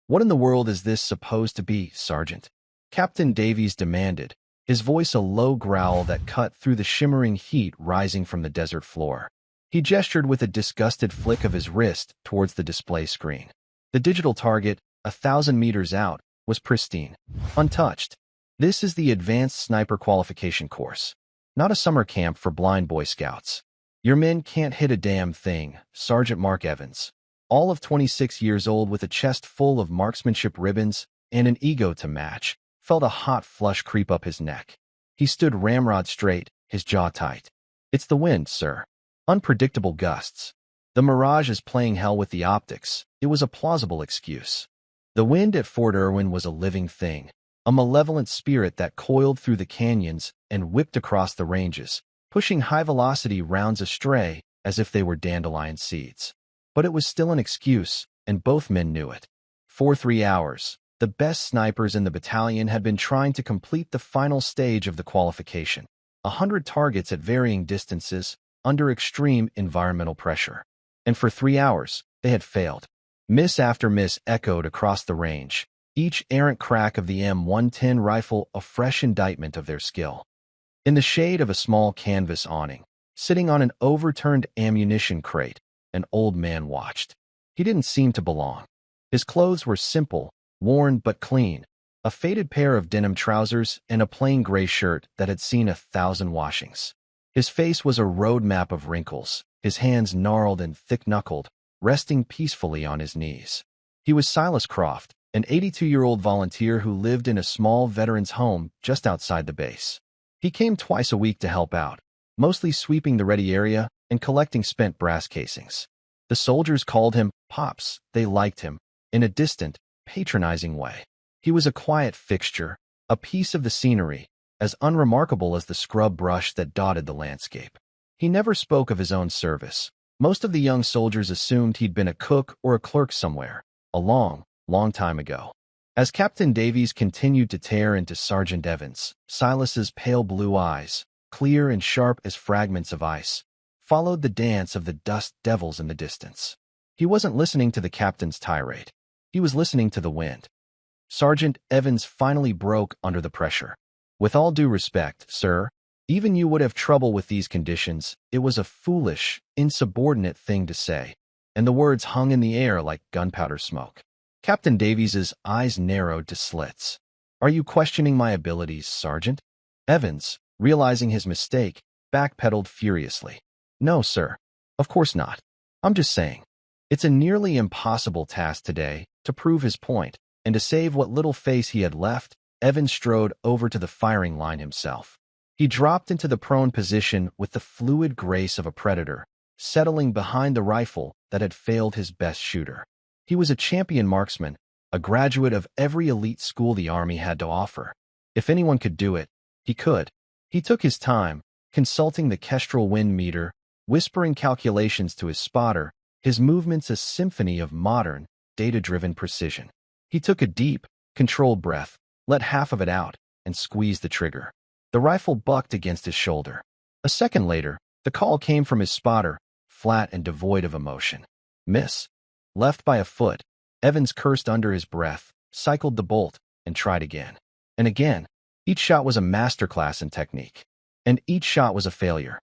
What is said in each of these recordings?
"What in the world is this supposed to be, Sergeant?" Captain Davies demanded, his voice a low growl that cut through the shimmering heat rising from the desert floor. He gestured with a disgusted flick of his wrist towards the display screen. The digital target, 1,000 meters out, was pristine, untouched. "This is the Advanced Sniper Qualification course, not a summer camp for blind Boy Scouts. Your men can't hit a damn thing." Sergeant Mark Evans, all of 26 years old with a chest full of marksmanship ribbons and an ego to match, felt a hot flush creep up his neck. He stood ramrod straight, his jaw tight. "It's the wind, sir. Unpredictable gusts. The mirage is playing hell with the optics." It was a plausible excuse. The wind at Fort Irwin was a living thing, a malevolent spirit that coiled through the canyons and whipped across the ranges, pushing high-velocity rounds astray as if they were dandelion seeds. But it was still an excuse, and both men knew it. For 3 hours, the best snipers in the battalion had been trying to complete the final stage of the qualification, 100 targets at varying distances, under extreme environmental pressure. And for 3 hours, they had failed. Miss after miss echoed across the range, each errant crack of the M110 rifle a fresh indictment of their skill. In the shade of a small canvas awning, sitting on an overturned ammunition crate, an old man watched. He didn't seem to belong. His clothes were simple, worn but clean, a faded pair of denim trousers and a plain gray shirt that had seen 1,000 washings. His face was a road map of wrinkles, his hands gnarled and thick-knuckled, resting peacefully on his knees. He was Silas Croft, an 82-year-old volunteer who lived in a small veterans' home just outside the base. He came twice a week to help out, mostly sweeping the ready area and collecting spent brass casings. The soldiers called him Pops. They liked him, in a distant, patronizing way. He was a quiet fixture, a piece of the scenery, as unremarkable as the scrub brush that dotted the landscape. He never spoke of his own service. Most of the young soldiers assumed he'd been a cook or a clerk somewhere, a long, long time ago. As Captain Davies continued to tear into Sergeant Evans, Silas's pale blue eyes, clear and sharp as fragments of ice, followed the dance of the dust devils in the distance. He wasn't listening to the captain's tirade. He was listening to the wind. Sergeant Evans finally broke under the pressure. "With all due respect, sir, even you would have trouble with these conditions." It was a foolish, insubordinate thing to say, and the words hung in the air like gunpowder smoke. Captain Davies's eyes narrowed to slits. "Are you questioning my abilities, Sergeant?" Evans, realizing his mistake, backpedaled furiously. "No, sir. Of course not. I'm just saying. It's a nearly impossible task today." To prove his point, and to save what little face he had left, Evans strode over to the firing line himself. He dropped into the prone position with the fluid grace of a predator, settling behind the rifle that had failed his best shooter. He was a champion marksman, a graduate of every elite school the Army had to offer. If anyone could do it, he could. He took his time, consulting the Kestrel wind meter, whispering calculations to his spotter, his movements a symphony of modern, data-driven precision. He took a deep, controlled breath, let half of it out, and squeezed the trigger. The rifle bucked against his shoulder. A second later, the call came from his spotter, flat and devoid of emotion. "Miss." Left by a foot, Evans cursed under his breath, cycled the bolt, and tried again. And again. Each shot was a masterclass in technique. And each shot was a failure.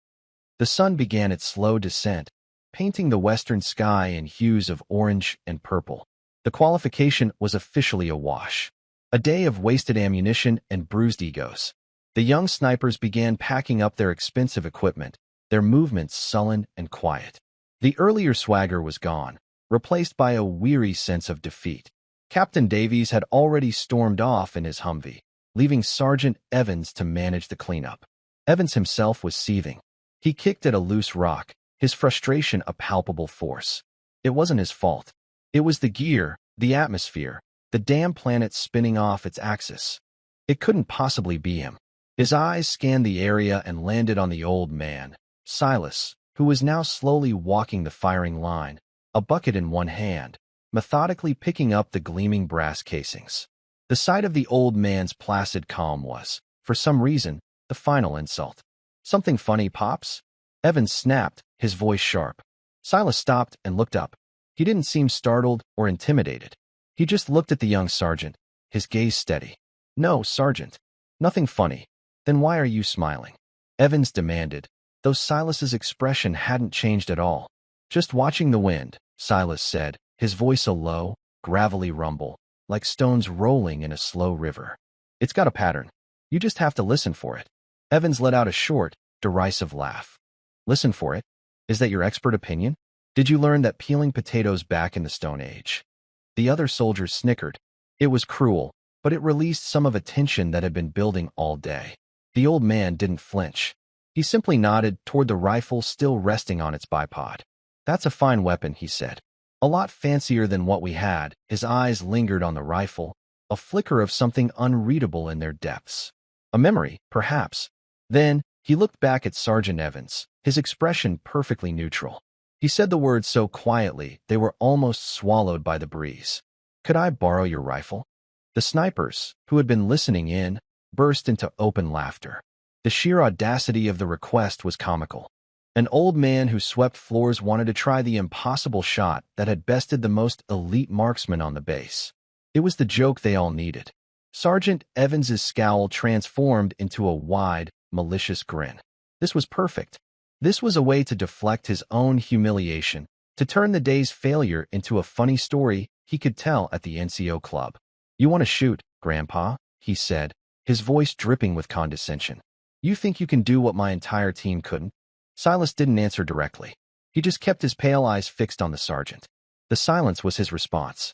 The sun began its slow descent, painting the western sky in hues of orange and purple. The qualification was officially a wash. A day of wasted ammunition and bruised egos. The young snipers began packing up their expensive equipment, their movements sullen and quiet. The earlier swagger was gone, replaced by a weary sense of defeat. Captain Davies had already stormed off in his Humvee, leaving Sergeant Evans to manage the cleanup. Evans himself was seething. He kicked at a loose rock, his frustration a palpable force. It wasn't his fault. It was the gear, the atmosphere, the damn planet spinning off its axis. It couldn't possibly be him. His eyes scanned the area and landed on the old man, Silas, who was now slowly walking the firing line, a bucket in one hand, methodically picking up the gleaming brass casings. The sight of the old man's placid calm was, for some reason, the final insult. "Something funny, Pops?" Evans snapped, his voice sharp. Silas stopped and looked up. He didn't seem startled or intimidated. He just looked at the young sergeant, his gaze steady. "No, Sergeant. Nothing funny." "Then why are you smiling?" Evans demanded, though Silas's expression hadn't changed at all. "Just watching the wind," Silas said, his voice a low, gravelly rumble, like stones rolling in a slow river. "It's got a pattern. You just have to listen for it." Evans let out a short, derisive laugh. "Listen for it? Is that your expert opinion? Did you learn that peeling potatoes back in the Stone Age?" The other soldiers snickered. It was cruel, but it released some of a tension that had been building all day. The old man didn't flinch. He simply nodded toward the rifle still resting on its bipod. "That's a fine weapon," he said. "A lot fancier than what we had." His eyes lingered on the rifle, a flicker of something unreadable in their depths. A memory, perhaps. Then, he looked back at Sergeant Evans, his expression perfectly neutral. He said the words so quietly they were almost swallowed by the breeze. "Could I borrow your rifle?" The snipers, who had been listening in, burst into open laughter. The sheer audacity of the request was comical. An old man who swept floors wanted to try the impossible shot that had bested the most elite marksman on the base. It was the joke they all needed. Sergeant Evans's scowl transformed into a wide, malicious grin. This was perfect. This was a way to deflect his own humiliation, to turn the day's failure into a funny story he could tell at the NCO club. "You want to shoot, Grandpa?" he said, his voice dripping with condescension. "You think you can do what my entire team couldn't?" Silas didn't answer directly. He just kept his pale eyes fixed on the sergeant. The silence was his response.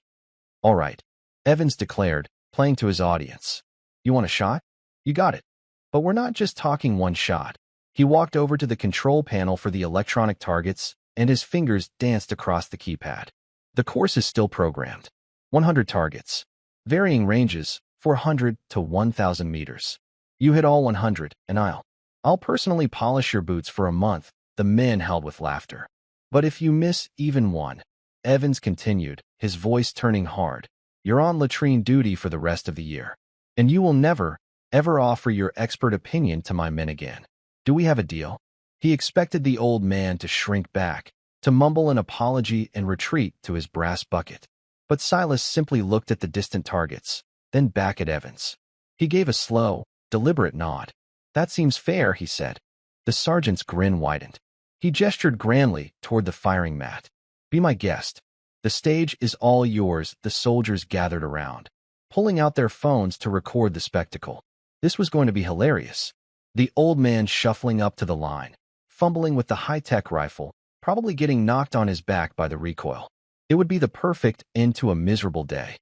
"All right," Evans declared, playing to his audience. "You want a shot? You got it. But we're not just talking one shot." He walked over to the control panel for the electronic targets, and his fingers danced across the keypad. "The course is still programmed. 100 targets. Varying ranges, 400 to 1,000 meters. You hit all 100, and I'll personally polish your boots for a month." The men howled with laughter. "But if you miss even one," Evans continued, his voice turning hard, "you're on latrine duty for the rest of the year. And you will never, ever offer your expert opinion to my men again. Do we have a deal?" He expected the old man to shrink back, to mumble an apology and retreat to his brass bucket. But Silas simply looked at the distant targets, then back at Evans. He gave a slow, deliberate nod. "That seems fair," he said. The sergeant's grin widened. He gestured grandly toward the firing mat. "Be my guest. The stage is all yours." The soldiers gathered around, pulling out their phones to record the spectacle. This was going to be hilarious. The old man shuffling up to the line, fumbling with the high-tech rifle, probably getting knocked on his back by the recoil. It would be the perfect end to a miserable day.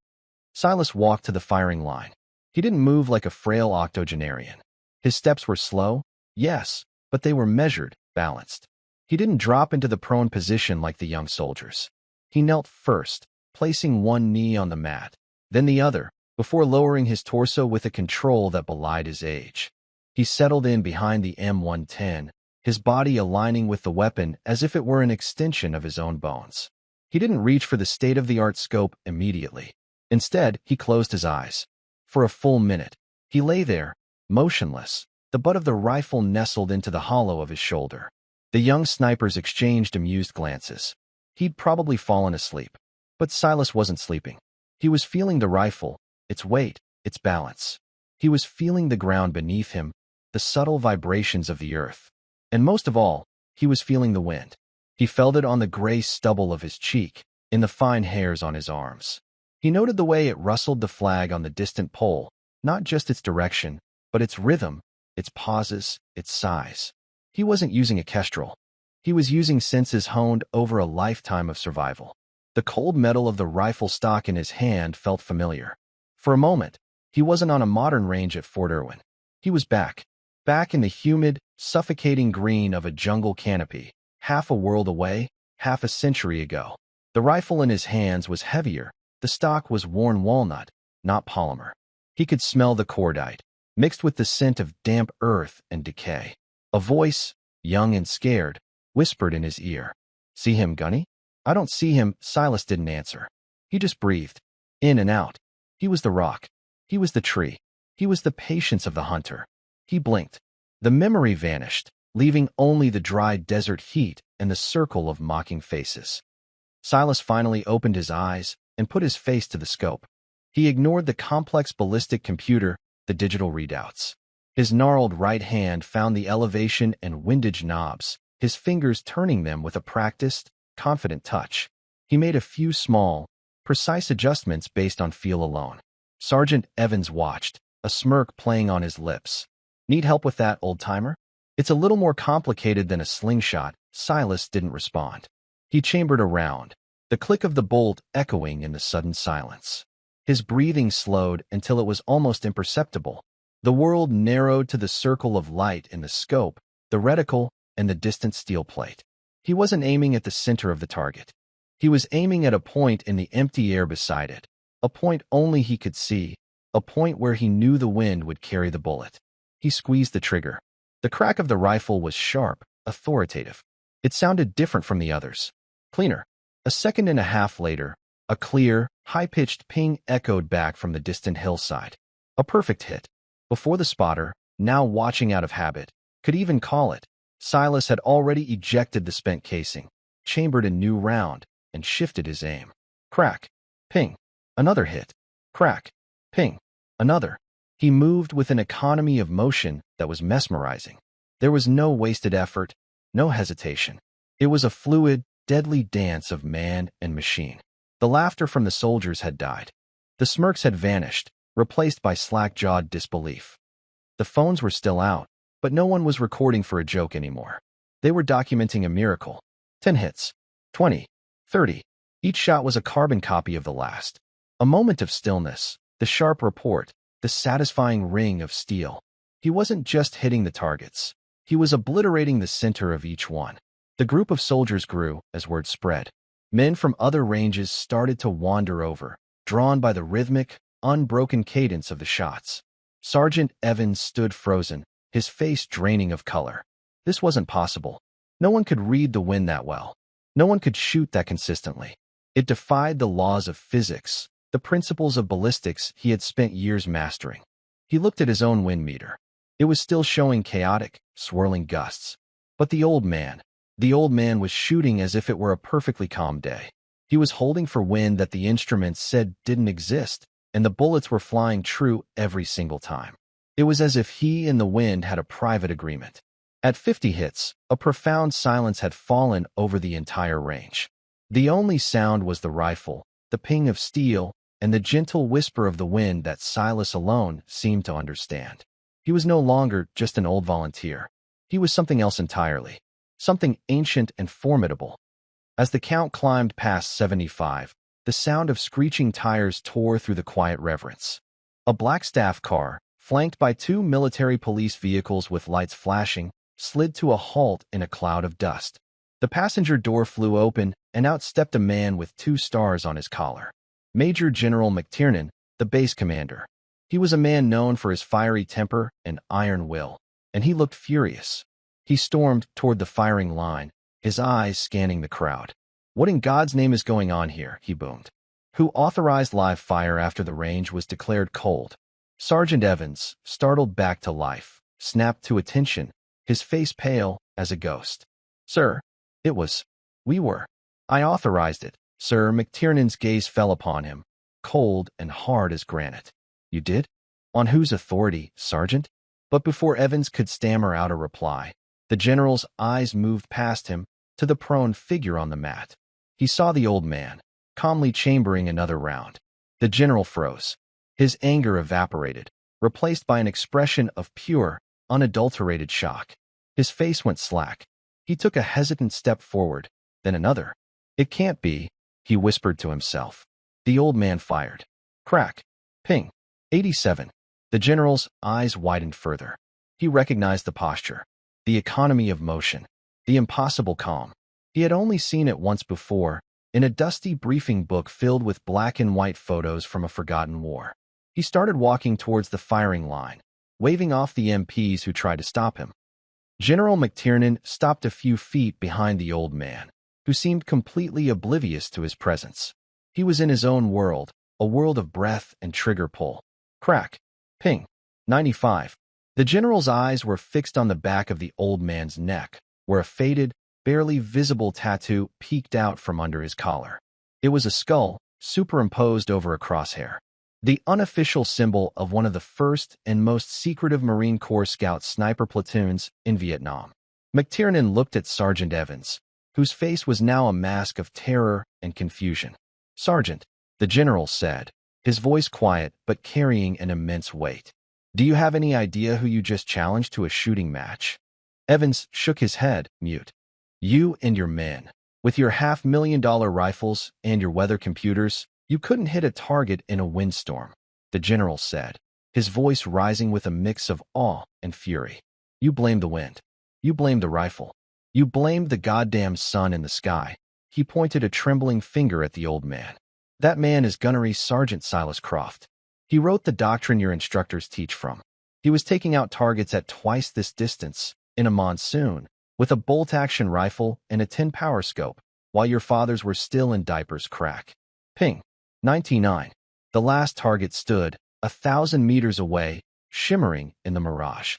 Silas walked to the firing line. He didn't move like a frail octogenarian. His steps were slow, yes, but they were measured, balanced. He didn't drop into the prone position like the young soldiers. He knelt first, placing one knee on the mat, then the other, before lowering his torso with a control that belied his age. He settled in behind the M110, his body aligning with the weapon as if it were an extension of his own bones. He didn't reach for the state-of-the-art scope immediately. Instead, he closed his eyes. For a full minute, he lay there, motionless, the butt of the rifle nestled into the hollow of his shoulder. The young snipers exchanged amused glances. He'd probably fallen asleep. But Silas wasn't sleeping. He was feeling the rifle, its weight, its balance. He was feeling the ground beneath him, the subtle vibrations of the earth. And most of all, he was feeling the wind. He felt it on the gray stubble of his cheek, in the fine hairs on his arms. He noted the way it rustled the flag on the distant pole, not just its direction, but its rhythm, its pauses, its size. He wasn't using a kestrel. He was using senses honed over a lifetime of survival. The cold metal of the rifle stock in his hand felt familiar. For a moment, he wasn't on a modern range at Fort Irwin. He was back in the humid, suffocating green of a jungle canopy, half a world away, half a century ago. The rifle in his hands was heavier. The stock was worn walnut, not polymer. He could smell the cordite, mixed with the scent of damp earth and decay. A voice, young and scared, whispered in his ear. "See him, Gunny?" "I don't see him." Silas didn't answer. He just breathed, in and out. He was the rock. He was the tree. He was the patience of the hunter. He blinked. The memory vanished, leaving only the dry desert heat and the circle of mocking faces. Silas finally opened his eyes, and put his face to the scope. He ignored the complex ballistic computer, the digital readouts. His gnarled right hand found the elevation and windage knobs, his fingers turning them with a practiced, confident touch. He made a few small, precise adjustments based on feel alone. Sergeant Evans watched, a smirk playing on his lips. "Need help with that, old-timer?" "It's a little more complicated than a slingshot." Silas didn't respond. He chambered around, the click of the bolt echoing in the sudden silence. His breathing slowed until it was almost imperceptible. The world narrowed to the circle of light in the scope, the reticle, and the distant steel plate. He wasn't aiming at the center of the target. He was aiming at a point in the empty air beside it, a point only he could see, a point where he knew the wind would carry the bullet. He squeezed the trigger. The crack of the rifle was sharp, authoritative. It sounded different from the others. Cleaner. A second and a half later, a clear, high-pitched ping echoed back from the distant hillside. A perfect hit. Before the spotter, now watching out of habit, could even call it, Silas had already ejected the spent casing, chambered a new round, and shifted his aim. Crack. Ping. Another hit. Crack. Ping. Another. He moved with an economy of motion that was mesmerizing. There was no wasted effort, no hesitation. It was a fluid, deadly dance of man and machine. The laughter from the soldiers had died. The smirks had vanished, replaced by slack-jawed disbelief. The phones were still out, but no one was recording for a joke anymore. They were documenting a miracle. 10 hits. 20. 30. Each shot was a carbon copy of the last. A moment of stillness, the sharp report, the satisfying ring of steel. He wasn't just hitting the targets. He was obliterating the center of each one. The group of soldiers grew as word spread. Men from other ranges started to wander over, drawn by the rhythmic, unbroken cadence of the shots. Sergeant Evans stood frozen, his face draining of color. This wasn't possible. No one could read the wind that well. No one could shoot that consistently. It defied the laws of physics, the principles of ballistics he had spent years mastering. He looked at his own wind meter. It was still showing chaotic, swirling gusts. But the old man was shooting as if it were a perfectly calm day. He was holding for wind that the instruments said didn't exist, and the bullets were flying true every single time. It was as if he and the wind had a private agreement. At 50 hits, a profound silence had fallen over the entire range. The only sound was the rifle, the ping of steel, and the gentle whisper of the wind that Silas alone seemed to understand. He was no longer just an old volunteer. He was something else entirely, something ancient and formidable. As the count climbed past 75, the sound of screeching tires tore through the quiet reverence. A black staff car, flanked by 2 military police vehicles with lights flashing, slid to a halt in a cloud of dust. The passenger door flew open, and out stepped a man with 2 stars on his collar. Major General McTiernan, the base commander. He was a man known for his fiery temper and iron will, and he looked furious. He stormed toward the firing line, his eyes scanning the crowd. "What in God's name is going on here?" he boomed. "Who authorized live fire after the range was declared cold?" Sergeant Evans, startled back to life, snapped to attention, his face pale as a ghost. "Sir, I authorized it, sir." McTiernan's gaze fell upon him, cold and hard as granite. "You did? On whose authority, Sergeant?" But before Evans could stammer out a reply, the general's eyes moved past him to the prone figure on the mat. He saw the old man, calmly chambering another round. The general froze. His anger evaporated, replaced by an expression of pure, unadulterated shock. His face went slack. He took a hesitant step forward, then another. "It can't be," he whispered to himself. The old man fired. Crack. Ping. 87. The general's eyes widened further. He recognized the posture, the economy of motion, the impossible calm. He had only seen it once before, in a dusty briefing book filled with black and white photos from a forgotten war. He started walking towards the firing line, waving off the MPs who tried to stop him. General McTiernan stopped a few feet behind the old man, who seemed completely oblivious to his presence. He was in his own world, a world of breath and trigger pull. Crack. Ping. 95. The general's eyes were fixed on the back of the old man's neck, where a faded, barely visible tattoo peeked out from under his collar. It was a skull, superimposed over a crosshair. The unofficial symbol of one of the first and most secretive Marine Corps Scout sniper platoons in Vietnam. McTiernan looked at Sergeant Evans, whose face was now a mask of terror and confusion. "Sergeant," the general said, his voice quiet but carrying an immense weight. "Do you have any idea who you just challenged to a shooting match?" Evans shook his head, mute. "You and your men. With your $500,000 rifles and your weather computers, you couldn't hit a target in a windstorm," the general said, his voice rising with a mix of awe and fury. "You blamed the wind. You blamed the rifle. You blamed the goddamn sun in the sky." He pointed a trembling finger at the old man. "That man is Gunnery Sergeant Silas Croft. He wrote the doctrine your instructors teach from. He was taking out targets at twice this distance, in a monsoon, with a bolt-action rifle and a 10-power scope, while your fathers were still in diapers. Crack. Ping. 99. The last target stood, 1,000 meters away, shimmering in the mirage.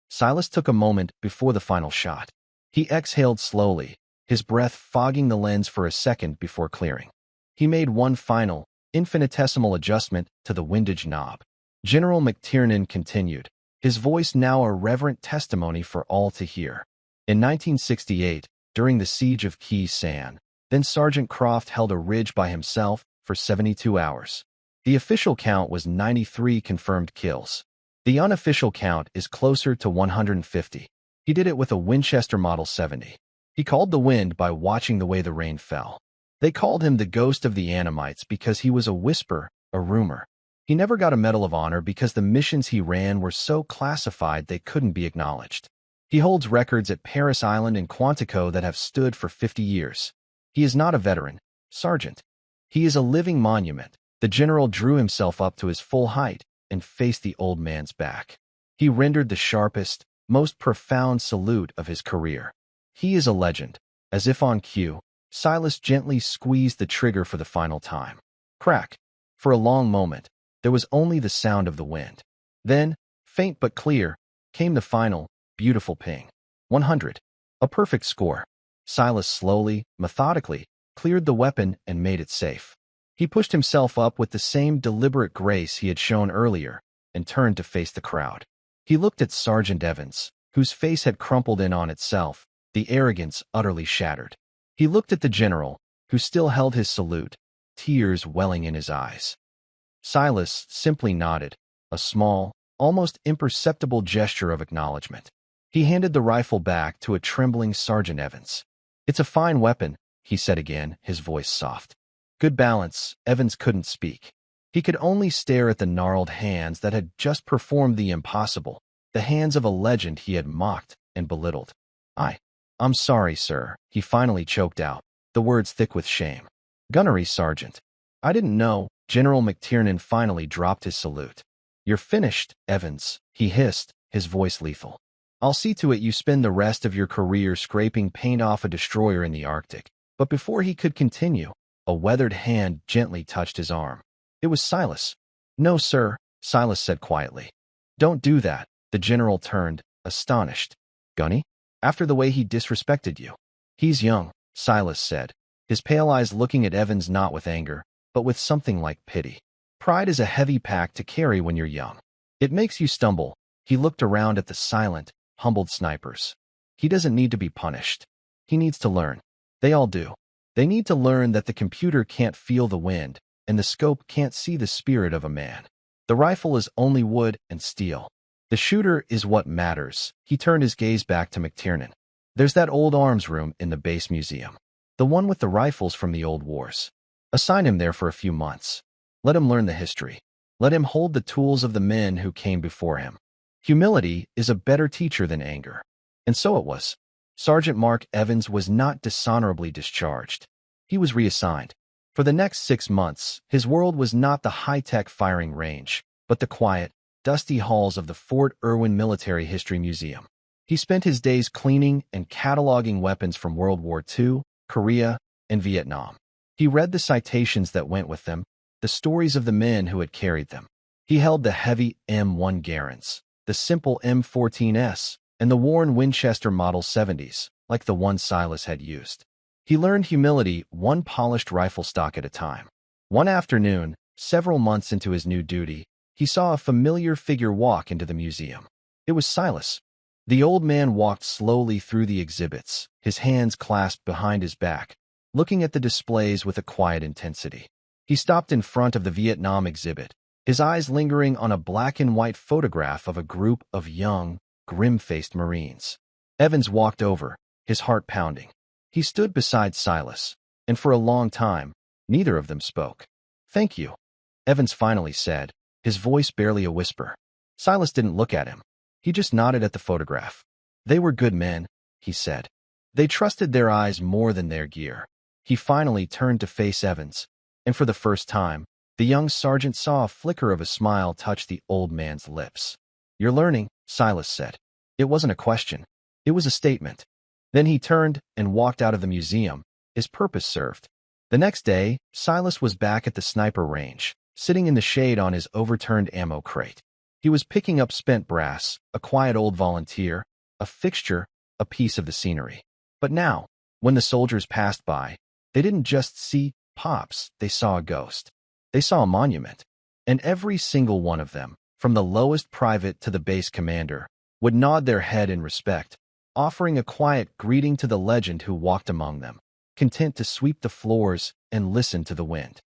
Silas took a moment before the final shot. He exhaled slowly, his breath fogging the lens for a second before clearing. He made one final, infinitesimal adjustment to the windage knob. General McTiernan continued, his voice now a reverent testimony for all to hear. In 1968, during the siege of Khe Sanh, then Sergeant Croft held a ridge by himself for 72 hours. The official count was 93 confirmed kills. The unofficial count is closer to 150. He did it with a Winchester Model 70. He called the wind by watching the way the rain fell. They called him the ghost of the Annamites because he was a whisper, a rumor. He never got a Medal of Honor because the missions he ran were so classified they couldn't be acknowledged. He holds records at Paris Island and Quantico that have stood for 50 years. He is not a veteran, Sergeant. He is a living monument. The general drew himself up to his full height and faced the old man's back. He rendered the sharpest, most profound salute of his career. He is a legend. As if on cue, Silas gently squeezed the trigger for the final time. Crack. For a long moment, there was only the sound of the wind. Then, faint but clear, came the final, beautiful ping. 100. A perfect score. Silas slowly, methodically, cleared the weapon and made it safe. He pushed himself up with the same deliberate grace he had shown earlier and turned to face the crowd. He looked at Sergeant Evans, whose face had crumpled in on itself, the arrogance utterly shattered. He looked at the general, who still held his salute, tears welling in his eyes. Silas simply nodded, a small, almost imperceptible gesture of acknowledgement. He handed the rifle back to a trembling Sergeant Evans. "It's a fine weapon," he said again, his voice soft. "Good balance." Evans couldn't speak. He could only stare at the gnarled hands that had just performed the impossible, the hands of a legend he had mocked and belittled. I'm sorry, sir," he finally choked out, the words thick with shame. "Gunnery Sergeant. I didn't know." General McTiernan finally dropped his salute. "You're finished, Evans," he hissed, his voice lethal. "I'll see to it you spend the rest of your career scraping paint off a destroyer in the Arctic." But before he could continue, a weathered hand gently touched his arm. It was Silas. "No, sir," Silas said quietly. "Don't do that." The general turned, astonished. "Gunny? After the way he disrespected you." "He's young," Silas said, his pale eyes looking at Evans not with anger, but with something like pity. "Pride is a heavy pack to carry when you're young. It makes you stumble." He looked around at the silent, humbled snipers. "He doesn't need to be punished. He needs to learn. They all do. They need to learn that the computer can't feel the wind, and the scope can't see the spirit of a man. The rifle is only wood and steel. The shooter is what matters." He turned his gaze back to McTiernan. "There's that old arms room in the base museum. The one with the rifles from the old wars. Assign him there for a few months. Let him learn the history. Let him hold the tools of the men who came before him. Humility is a better teacher than anger." And so it was. Sergeant Mark Evans was not dishonorably discharged. He was reassigned. For the next 6 months, his world was not the high-tech firing range, but the quiet, dusty halls of the Fort Irwin Military History Museum. He spent his days cleaning and cataloging weapons from World War II, Korea, and Vietnam. He read the citations that went with them, the stories of the men who had carried them. He held the heavy M1 Garens, the simple M14S, and the worn Winchester Model 70s, like the one Silas had used. He learned humility one polished rifle stock at a time. One afternoon, several months into his new duty, he saw a familiar figure walk into the museum. It was Silas. The old man walked slowly through the exhibits, his hands clasped behind his back, looking at the displays with a quiet intensity. He stopped in front of the Vietnam exhibit, his eyes lingering on a black-and-white photograph of a group of young, grim-faced Marines. Evans walked over, his heart pounding. He stood beside Silas, and for a long time, neither of them spoke. "Thank you," Evans finally said, his voice barely a whisper. Silas didn't look at him. He just nodded at the photograph. "They were good men," he said. "They trusted their eyes more than their gear." He finally turned to face Evans, and for the first time, the young sergeant saw a flicker of a smile touch the old man's lips. "You're learning," Silas said. It wasn't a question. It was a statement. Then he turned and walked out of the museum, his purpose served. The next day, Silas was back at the sniper range, sitting in the shade on his overturned ammo crate. He was picking up spent brass, a quiet old volunteer, a fixture, a piece of the scenery. But now, when the soldiers passed by, they didn't just see pops, they saw a ghost. They saw a monument. And every single one of them, from the lowest private to the base commander, would nod their head in respect, offering a quiet greeting to the legend who walked among them, content to sweep the floors and listen to the wind.